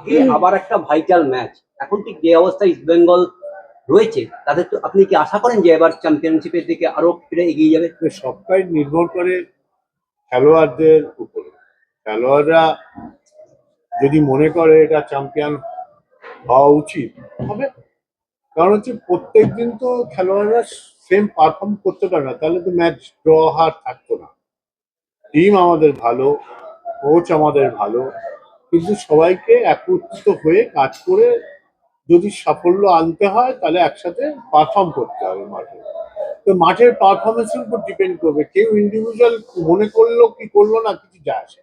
আজকে আবার একটা ভাইটাল ম্যাচ। এখন ঠিক যে অবস্থায় ইস্ট বেঙ্গল রয়েছে, তাদের তো আপনি কি আশা করেন যে এবার চ্যাম্পিয়নশিপের দিকে আরো ফিরে এগিয়ে যাবে? সবটাই নির্ভর করে খেলোয়াড়দের উপরে। খেলোয়াড়রা যদি মনে করে এটা চ্যাম্পিয়ন হওয়া উচিত হবে, কারণ হচ্ছে প্রত্যেক দিন তো খেলোয়াড়রা সেম পারফর্ম করতে পারে না, তাহলে তো ম্যাচ ড্র হার থাকতো না। টিম আমাদের ভালো, কোচ আমাদের ভালো, কিন্তু সবাইকে একত্রিত হয়ে কাজ করে যদি সাফল্য আনতে হয় তাহলে একসাথে পারফর্ম করতে হবে মাঠে। তো মাঠের পারফরমেন্সের উপর ডিপেন্ড করবে, কেউ ইন্ডিভিজুয়াল মনে করলো কি করলো না কিছু যায় আসে।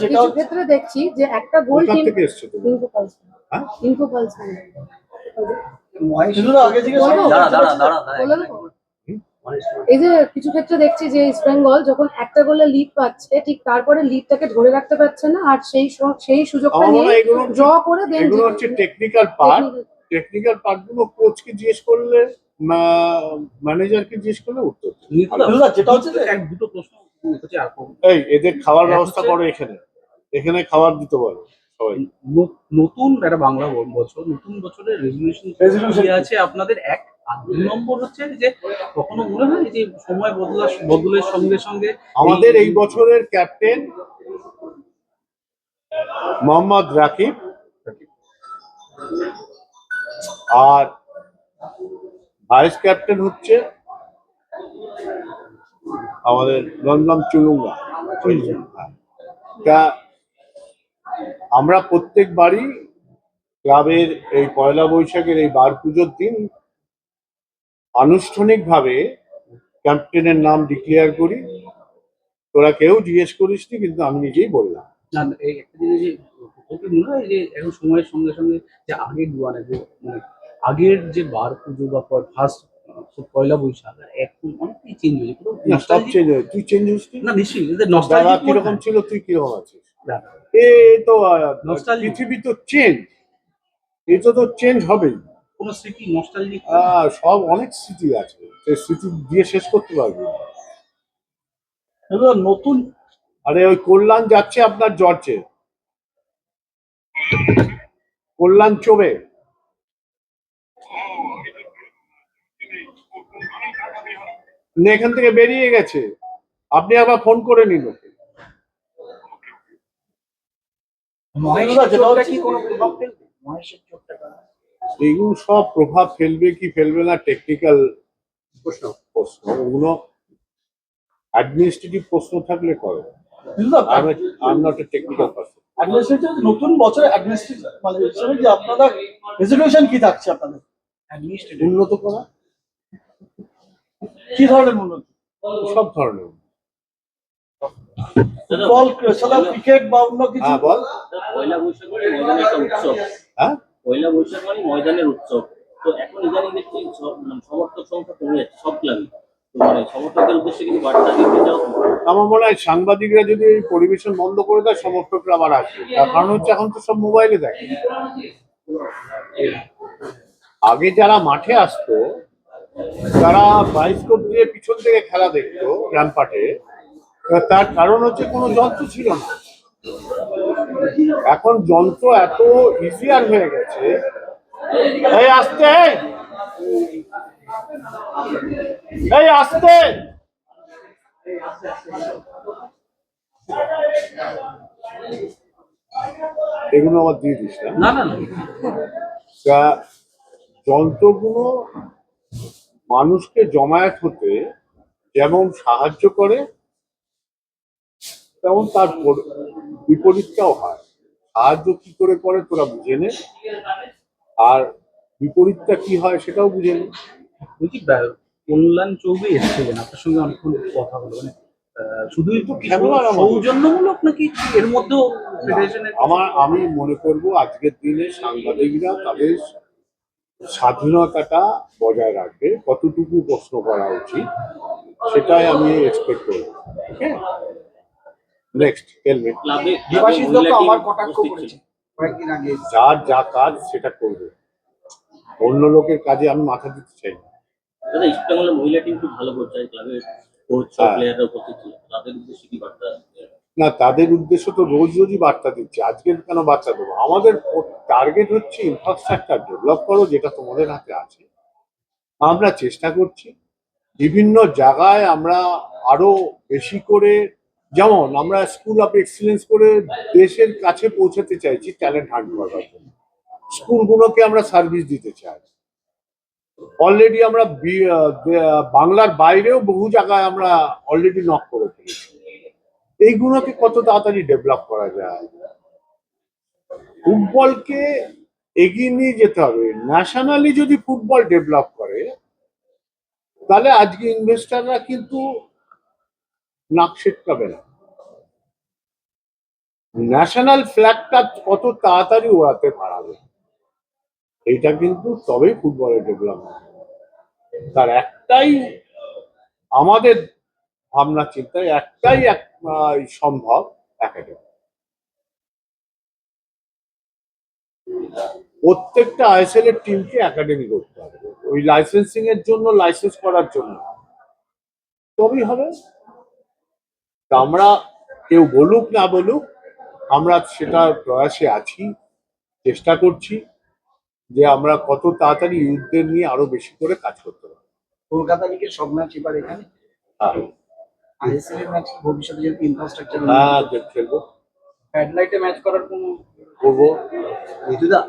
কিছু ক্ষেত্রে দেখছি যে একটা গোল টিম থেকে এসছে তুমি? হ্যাঁ, ইনফোপালস এই যে কিছু ক্ষেত্রে দেখছি যে ইস্ট বেঙ্গল যখন একটা গোলে লিড পাচ্ছে, ঠিক তারপরে লিডটাকে ধরে রাখতে পারছে না, আর সেই সুযোগটা নিয়ে ড্র করে দেন। এগুলো হচ্ছে টেকনিক্যাল পার্ট। টেকনিক্যাল পার্ট গুলো কোচকে জিজ্ঞেস করলে, ম্যানেজারকে জিজ্ঞেস করলে উত্তর। যেটা হচ্ছে দুটো প্রশ্ন এই এদের খাওয়ার ব্যবস্থা করো, এখানে খাবার দিতে পারো সবাই। নতুন একটা বাংলা বছর, নতুন বছরের রেজলিউশন আছে আপনাদের। এক আর 2 নম্বর হচ্ছে যে কখনো মনে হয় যে সময় বদলের সঙ্গে সঙ্গে আমাদের এই বছরের ক্যাপ্টেন মোহাম্মদ রাকিব, আর ভাইস ক্যাপ্টেন হচ্ছে আমাদের রঞ্জন চুলুঙ্গা। তা আমরা প্রত্যেকবারই ক্লাবের এই পয়লা বৈশাখের এই বার পুজোর দিন আনুষ্ঠানিকভাবে ক্যাপ্টেনের নাম ডিক্লেয়ার করি। তোরা কেউ জিজ্ঞেস করিসনি, কিন্তু আমি নিজেই বললাম। মনে হয় যে এখন সময়ের সঙ্গে সঙ্গে যে আগের মানে আগের যে বার পুজো বা ফার্স্ট পয়লা বৈশাখ এখন অনেকটাই চেঞ্জ হয়েছে। সব চেঞ্জ হয়েছে। তুই চেঞ্জ হয়েছিস না? নিশ্চয়ই কিরকম ছিল, তুই কিরকম আছিস? তো পৃথিবী তো চেঞ্জ, এটা তো চেঞ্জ হবেই। কোনো স্মৃতি নস্টালজিক সব অনেক স্মৃতি আছে, সেই স্মৃতি দিয়ে শেষ করতে পারবো নতুন। আরে ওই কল্যাণ যাচ্ছে আপনার জর্জে, কল্যাণ চোবে এখান থেকে বেরিয়ে গেছে, আপনি আবার ফোন করে নিন ওকে। এইগুলো সব প্রভাব ফেলবে কি ফেলবে না টেকনিক্যাল প্রশ্ন, ওগুলো অ্যাডমিনিস্ট্রেটিভ প্রশ্ন থাকলে করে। নতুন বছরে যে আপনারা রেজলিউশন কি থাকছে আপনাদের? উন্নত করা। কি ধরনের উন্নত? সব ধরনের। ফুটবল, ক্রিকেট বা অন্য কিছু? হ্যাঁ বল। পয়লা বৈশাখ মানে ময়দানের একটা উৎসব। হ্যাঁ, পয়লা বৈশাখ মানে ময়দানের উৎসব। তো এখন ইদানিং দেখছি সমর্থক সংখ্যা কমে যাচ্ছে সব ক্লাবে। মানে সমর্থকদের উদ্দেশ্যে কিছু বার্তা দিতে চাও? আমার মনে হয় সাংবাদিকরা যদি এই পরিবেশন বন্ধ করে দেয়, সমর্থকরা আবার আসবে। তার কারণ হচ্ছে এখন তো সব মোবাইলে দেখে। আগে যারা মাঠে আসতো তারা বায়োস্কোপ দিয়ে পিছন থেকে খেলা দেখতো র্যাম্পাটে, তার কারণ হচ্ছে কোনো যন্ত্র ছিল না। এখন যন্ত্র এত ইজিয়ার হয়ে গেছে। এই আসতে, এই আসতে, এগুলো আবার দিয়ে দিস না। তা যন্ত্রগুলো মানুষকে জমায়েত হতে যেমন সাহায্য করে, তেমন তার বিপরীতটাও হয়। সাহায্য কি করে করে তোরা বুঝে নে, আর বিপরীতটা কি হয় সেটাও বুঝে নে। বলছি কল্যাণ চৌধুরী এসেছিলেন, আপনার সঙ্গে অনেকক্ষণ কথা হলো, মানে শুধুই তো সৌজন্যমূলক নাকি এর মধ্যেও? আমি মনে করব আজকের দিনে সাংবাদিকরা তাদের স্বাধীনতাটা বজায় রাখবে, কতটুকু প্রশ্ন করা উচিত সেটাই আমি এক্সপেক্ট করব। Next helmet. আমার কটাক্ষ করেছে কয়েকদিন আগে। যার যা কাজ সেটা করবে, অন্য লোকের কাজে আমি মাথা দিতে চাই না। দাদা, ইস্ট বেঙ্গলের মহিলা টিম খুব ভালো করছে, ক্লাবের কোচ প্লেয়াররা উপস্থিত ছিল, তাদের উদ্দেশ্যে কি বার্তা? না, তাদের উদ্দেশ্য তো রোজ রোজই বার্তা দিচ্ছে, আজকে কেন বার্তা দেবো? আমাদের টার্গেট হচ্ছে ইনফ্রাস্ট্রাকচার ডেভেলপ করো, যেটা তোমাদের হাতে আছে। আমরা চেষ্টা করছি বিভিন্ন জায়গায় আমরা আরো বেশি করে, যেমন আমরা স্কুল অফ এক্সিলেন্স করে দেশের কাছে পৌঁছাতে চাইছি ট্যালেন্ট হান্ট করার জন্য। স্কুলগুলোকে আমরা সার্ভিস দিতে চাই। অলরেডি আমরা বাংলার বাইরেও বহু জায়গায় আমরা অলরেডি নক করে ফেলেছি। এইগুলোকে কত তাড়াতাড়ি ডেভেলপ করা যায়। ফুটবলকে এগিয়ে নিয়ে যেতে হবে। ন্যাশনালি যদি ফুটবল ডেভেলপ করে, তাহলে আজকে ইনভেস্টাররা কিন্তু নাক সেটকাবে না। ন্যাশনাল ফ্ল্যাগটা কত তাড়াতাড়ি ওড়াতে পারাবে, এইটা কিন্তু তবেই ফুটবলের ডেভেলপমেন্ট। তার একটাই আমাদের ভাবনা চিন্তায় একটাই সম্ভব, একাডেমি। প্রত্যেকটা আইএসএল এর টিমকে একাডেমি করতে হবে, ওই লাইসেন্সিং এর জন্য, লাইসেন্স করার জন্য, তবেই হবে। তা আমরা, কেউ বলুক না বলুক, আমরা সেটা প্রয়াসে আছি, চেষ্টা করছি যে আমরা কত তাড়াতাড়ি ইউথদের নিয়ে আরো বেশি করে কাজ করতে পারি। কলকাতা লিগের সব ম্যাচ এবার এখানে, হ্যাঁ, আইএসএল এর ম্যাচ ভবিষ্যতে যেহেতু ইনফ্রাস্ট্রাকচার হ্যাঁ, খেলবো, হেডলাইটে ম্যাচ করার কোনো করবো। ঋতুদা,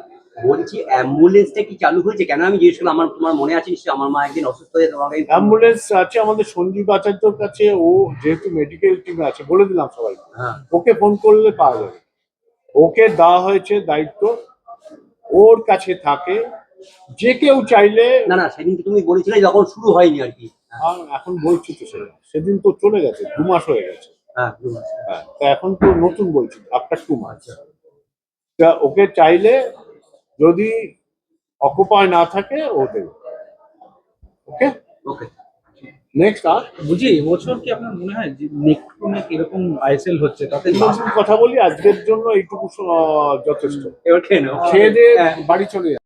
বলছি অ্যাম্বুলেন্সটা কি চালু হয়েছে? কেন আমি জিজ্ঞেস করলাম, তোমার মনে আছে নিশ্চয়ই, আমার মা একদিন অসুস্থ হয়ে তোমাকে অ্যাম্বুলেন্স আছে আমাদের সঞ্জীব আচার্যর কাছে, ও যেহেতু মেডিকেল টিমে আছে, বলে দিলাম সবাইকে, হ্যাঁ ওকে ফোন করলে পাওয়া যাবে। ওকে দেওয়া হয়েছে দায়িত্ব, ওর কাছে থাকে। যে কেউ চাইলে, না না, সেদিনকে তুমি বলেছিলে যখন শুরু হয়নি আর কি। এখন বলছি তো সেদিন তো চলে গেছে, 2 মাস হয়ে গেছে। হ্যাঁ হ্যাঁ, তা এখন তো নতুন বলছি, আফটার 2 মাস। তা ওকে চাইলে যদি অকুপায় না থাকে, ও দেবে। ওকে, ওকে। নেক্সট। আর বুঝি এবছর কি আপনার মনে হয় যে নেক্সট এরকম আইএসএল হচ্ছে তাতে কথা বলি, আজকের জন্য এইটুকু যথেষ্ট। এবার খেয়ে নাও। খেয়ে দিয়ে বাড়ি চলে যাবে।